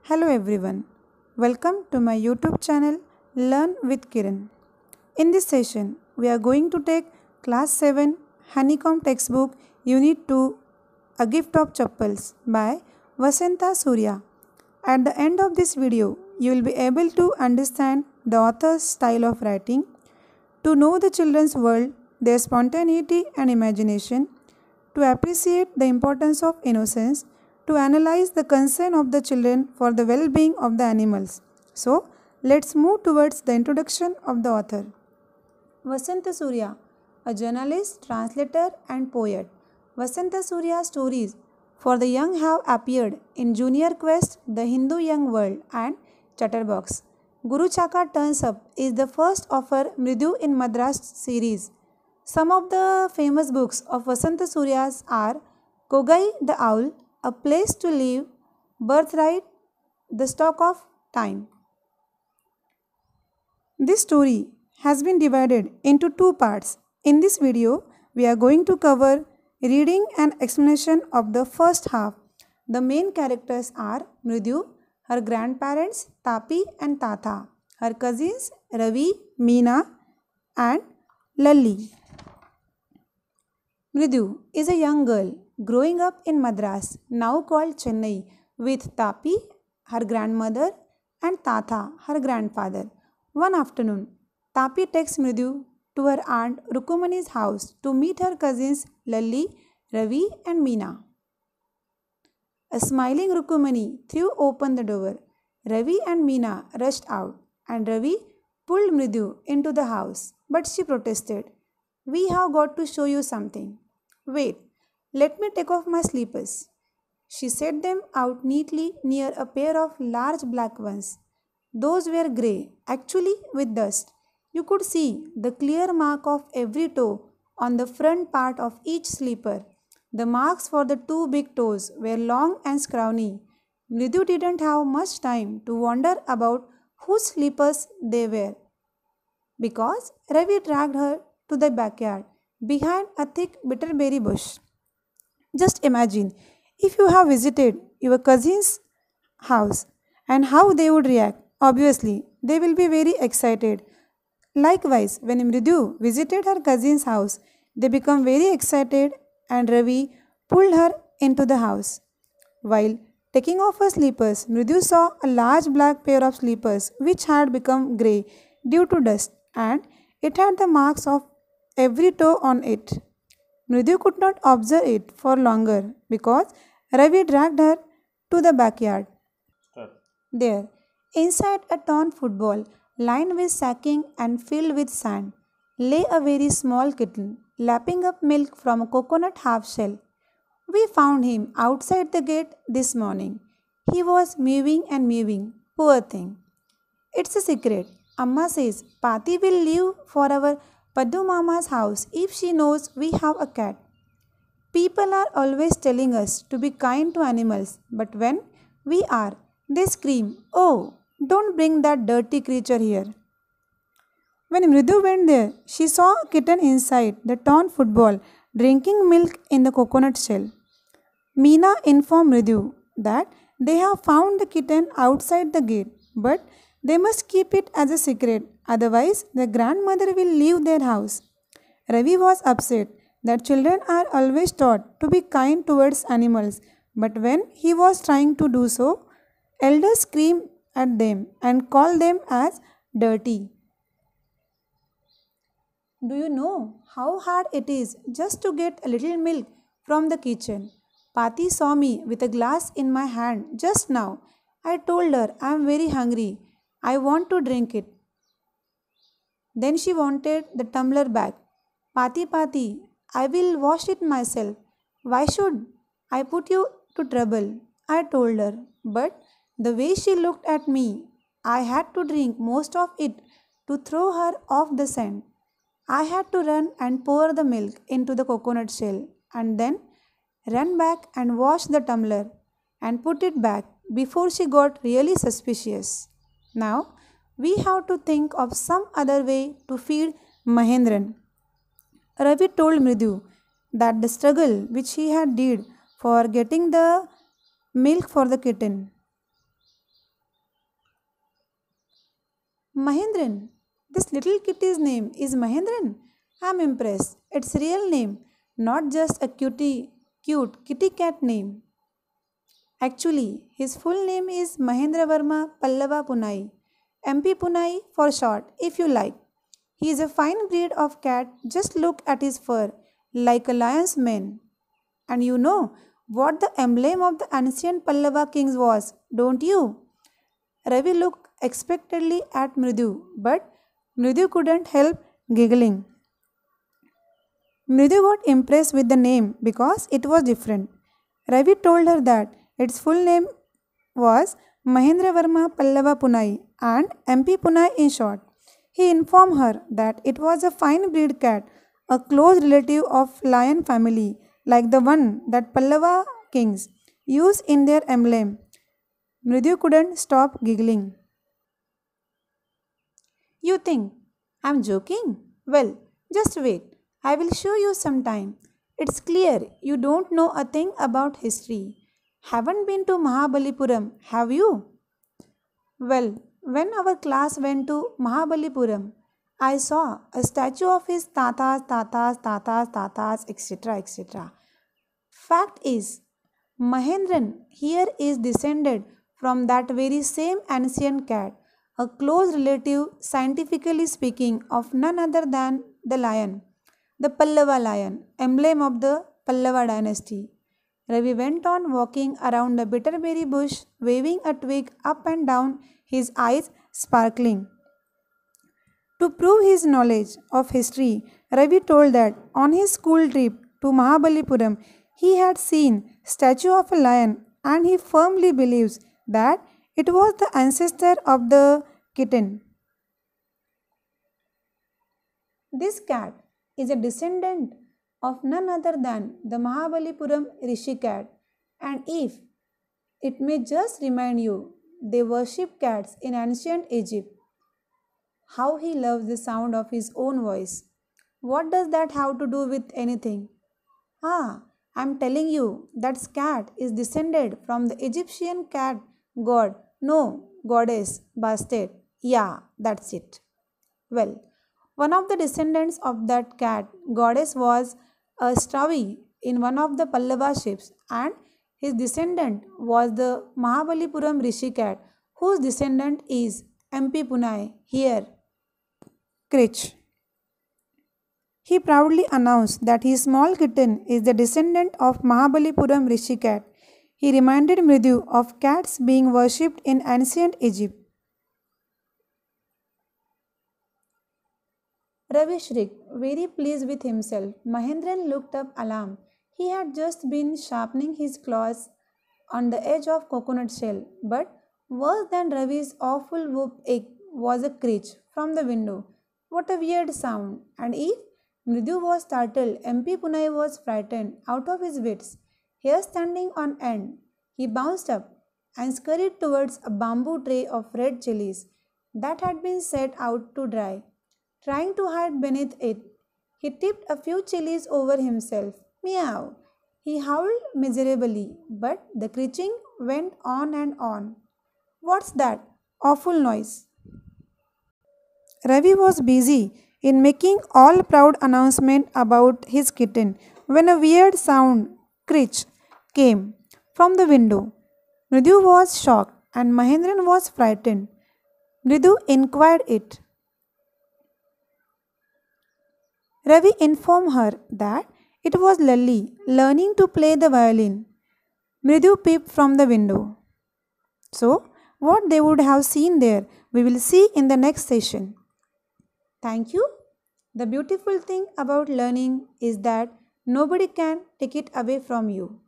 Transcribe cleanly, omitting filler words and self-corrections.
Hello everyone. Welcome to my YouTube channel Learn with Kiran. In this session, we are going to take class 7 Honeycomb textbook Unit 2 A Gift of Chappals by Vasanta Surya. At the end of this video, you will be able to understand the author's style of writing, to know the children's world, their spontaneity and imagination, to appreciate the importance of innocence, to analyze the concern of the children for the well-being of the animals. So, let's move towards the introduction of the author. Vasanta Surya, a journalist, translator and poet. Vasanta Surya's stories for the young have appeared in Junior Quest, The Hindu Young World and Chatterbox. Guru Chaka Turns Up is the first of her Mridyu in Madras series. Some of the famous books of Vasanta Surya's are Kogai the Owl, A Place to Live, Birthright, The Stock of Time. This story has been divided into two parts. In this video, we are going to cover reading and explanation of the first half. The main characters are Mridyu, her grandparents Tapi and Tata, her cousins Ravi, Meena and Lalli. Mridyu is a young girl growing up in Madras, now called Chennai, with Tapi, her grandmother, and Tata, her grandfather. One afternoon, Tapi takes Mridyu to her aunt Rukumani's house to meet her cousins Lalli, Ravi, and Meena. A smiling Rukumani threw open the door. Ravi and Meena rushed out, and Ravi pulled Mridyu into the house, but she protested. "We have got to show you something." "Wait, let me take off my slippers." She set them out neatly near a pair of large black ones. Those were grey, actually with dust. You could see the clear mark of every toe on the front part of each slipper. The marks for the two big toes were long and scrawny. Mridyu didn't have much time to wonder about whose slippers they were, because Ravi dragged her to the backyard behind a thick bitterberry bush. Just imagine if you have visited your cousin's house and how they would react. Obviously, they will be very excited. Likewise, when Mridyu visited her cousin's house, they become very excited and Ravi pulled her into the house. While taking off her slippers, Mridyu saw a large black pair of slippers which had become grey due to dust, and it had the marks of every toe on it. Mridyu could not observe it for longer because Ravi dragged her to the backyard. There, inside a torn football lined with sacking and filled with sand, lay a very small kitten lapping up milk from a coconut half shell. "We found him outside the gate this morning. He was mewing and mewing, poor thing. It's a secret. Amma says Pati will leave for our Paddu Mama's house if she knows we have a cat. People are always telling us to be kind to animals, but when we are, they scream, 'Oh, don't bring that dirty creature here.'" When Mridyu went there, she saw a kitten inside the torn football drinking milk in the coconut shell. Meena informed Mridyu that they have found the kitten outside the gate, but they must keep it as a secret, otherwise their grandmother will leave their house. Ravi was upset that children are always taught to be kind towards animals, but when he was trying to do so, elders screamed at them and called them as dirty. Do you know how hard it is just to get a little milk from the kitchen? Pati saw me with a glass in my hand just now. I told her I am very hungry. I want to drink it. Then she wanted the tumbler back. "Pati, Pati, I will wash it myself. Why should I put you to trouble?" I told her. But the way she looked at me, I had to drink most of it to throw her off the scent. I had to run and pour the milk into the coconut shell and then run back and wash the tumbler and put it back before she got really suspicious. Now, we have to think of some other way to feed Mahendran. Ravi told Mridyu that the struggle which he had did for getting the milk for the kitten Mahendran. This little kitty's name is Mahendran. I'm impressed. Its real name, not just a cute kitty cat name. Actually, his full name is Mahendra Verma Pallava Punai, MP Punai for short, if you like. He is a fine breed of cat, just look at his fur, like a lion's mane. And you know what the emblem of the ancient Pallava kings was, don't you? Ravi looked expectantly at Mridu, but Mridu couldn't help giggling. Mridu got impressed with the name because it was different. Ravi told her that its full name was Mahendra Verma Pallava Punai and MP Punai in short. He informed her that it was a fine breed cat, a close relative of lion family like the one that Pallava kings use in their emblem. Mridu couldn't stop giggling. You think I'm joking? Well, just wait. I will show you sometime. It's clear you don't know a thing about history. Haven't been to Mahabalipuram, have you? Well, when our class went to Mahabalipuram, I saw a statue of his tatas, etc. etc. Fact is, Mahendran here is descended from that very same ancient cat, a close relative, scientifically speaking, of none other than the lion, the Pallava lion, emblem of the Pallava dynasty. Ravi went on walking around the bitterberry bush, waving a twig up and down, his eyes sparkling. To prove his knowledge of history, Ravi told that on his school trip to Mahabalipuram, he had seen statue of a lion and he firmly believes that it was the ancestor of the kitten. This cat is a descendant of none other than the Mahabalipuram Rishi cat, and if it may just remind you, they worshipped cats in ancient Egypt. How he loves the sound of his own voice. What does that have to do with anything? Ah, I'm telling you that cat is descended from the Egyptian cat god, no, goddess, Bastet. Yeah, that's it. Well, one of the descendants of that cat goddess was a Stravi in one of the Pallava ships, and his descendant was the Mahabalipuram Rishi cat, whose descendant is MP Punai here. Krich. He proudly announced that his small kitten is the descendant of Mahabalipuram Rishi cat. He reminded Mridu of cats being worshipped in ancient Egypt. Ravi shrieked, very pleased with himself. Mahendran looked up alarmed. He had just been sharpening his claws on the edge of coconut shell, but worse than Ravi's awful whoop ache was a screech from the window. What a weird sound! And if Mridu was startled, MP Punai was frightened out of his wits. Hair standing on end, he bounced up and scurried towards a bamboo tray of red chilies that had been set out to dry. Trying to hide beneath it, he tipped a few chilies over himself. Meow! He howled miserably, but the screeching went on and on. What's that awful noise? Ravi was busy in making all proud announcement about his kitten when a weird sound, screech, came from the window. Mridu was shocked and Mahendran was frightened. Mridu inquired it. Ravi informed her that it was Lalli learning to play the violin. Mridu peeped from the window. So, what they would have seen there, we will see in the next session. Thank you. The beautiful thing about learning is that nobody can take it away from you.